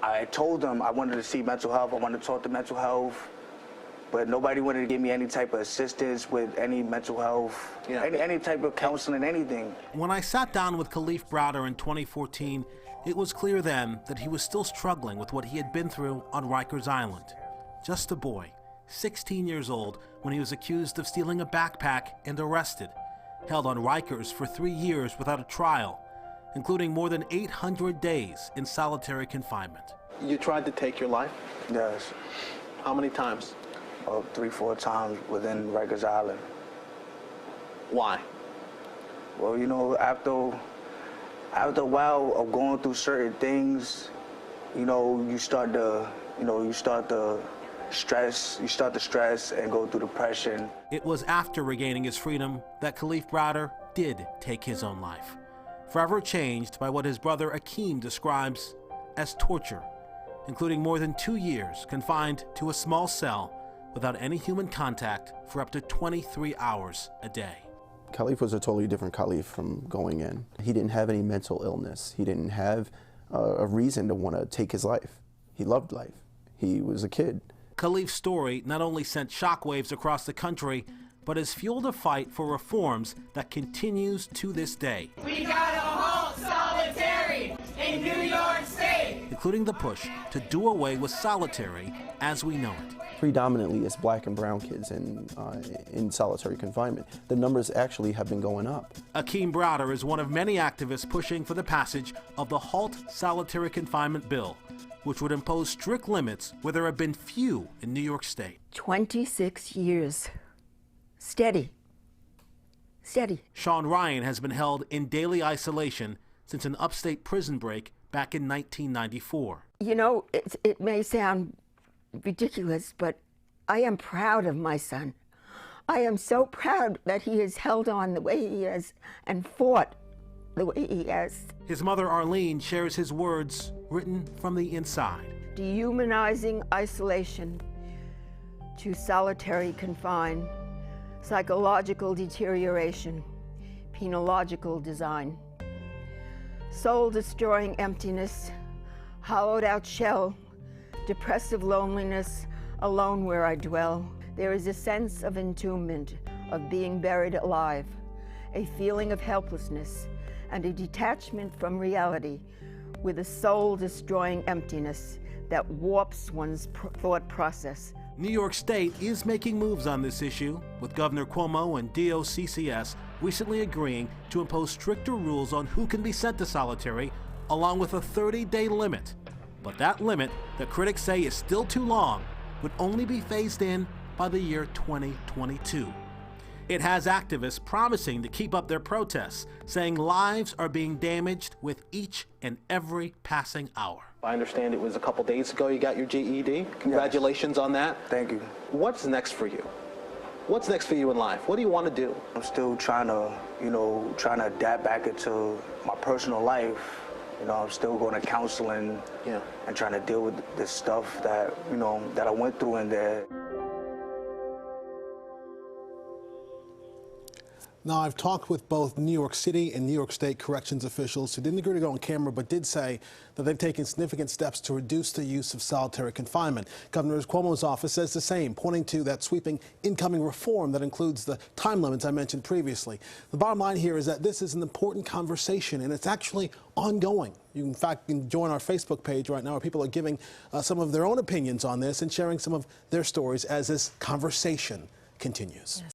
I told them I wanted to see mental health, I wanted to talk to mental health, but nobody wanted to give me any type of assistance with any mental health, any type of counseling, anything. When I sat down with Khalif Browder in 2014, it was clear then that he was still struggling with what he had been through on Rikers Island. Just a boy, 16 years old, when he was accused of stealing a backpack and arrested, held on Rikers for 3 years without a trial, including more than 800 days in solitary confinement. You tried to take your life? Yes. How many times? 3, 4 times within Rikers Island. Why? Well, you know, after a while of going through certain things, you start to stress and go through depression. It was after regaining his freedom that Khalif Browder did take his own life, forever changed by what his brother Akeem describes as torture, including more than 2 years confined to a small cell without any human contact for up to 23 hours a day. Khalif was a totally different Khalif from going in. He didn't have any mental illness. He didn't have a reason to want to take his life. He loved life. He was a kid. Khalif's story not only sent shockwaves across the country, but has fueled a fight for reforms that continues to this day. We gotta halt solitary in New York State! Including the push to do away with solitary as we know it. Predominantly it's black and brown kids in solitary confinement. The numbers actually have been going up. Akeem Browder is one of many activists pushing for the passage of the Halt Solitary Confinement Bill, which would impose strict limits where there have been few in New York State. 26 years. Steady. Steady. Sean Ryan has been held in daily isolation since an upstate prison break back in 1994. You know, it may sound ridiculous, but I am proud of my son. I am so proud that he has held on the way he has and fought the way he has. His mother Arlene shares his words written from the inside. Dehumanizing isolation to solitary confine, psychological deterioration, penological design, soul-destroying emptiness, hollowed-out shell, depressive loneliness, alone where I dwell. There is a sense of entombment, of being buried alive, a feeling of helplessness, and a detachment from reality with a soul-destroying emptiness that warps one's thought process. New York State is making moves on this issue, with Governor Cuomo and DOCCS recently agreeing to impose stricter rules on who can be sent to solitary, along with a 30-day limit. But that limit, that critics say is still too long, would only be phased in by the year 2022. It has activists promising to keep up their protests, saying lives are being damaged with each and every passing hour. I understand it was a couple days ago you got your GED. Congratulations on that. Thank you. What's next for you? What's next for you in life? What do you want to do? I'm still trying to adapt back into my personal life. I'm still going to counseling and trying to deal with this stuff that, that I went through in there. Now, I've talked with both New York City and New York State corrections officials who didn't agree to go on camera, but did say that they've taken significant steps to reduce the use of solitary confinement. Governor Cuomo's office says the same, pointing to that sweeping incoming reform that includes the time limits I mentioned previously. The bottom line here is that this is an important conversation, and it's actually ongoing. You, in fact, can join our Facebook page right now where people are giving some of their own opinions on this and sharing some of their stories as this conversation continues. Yes.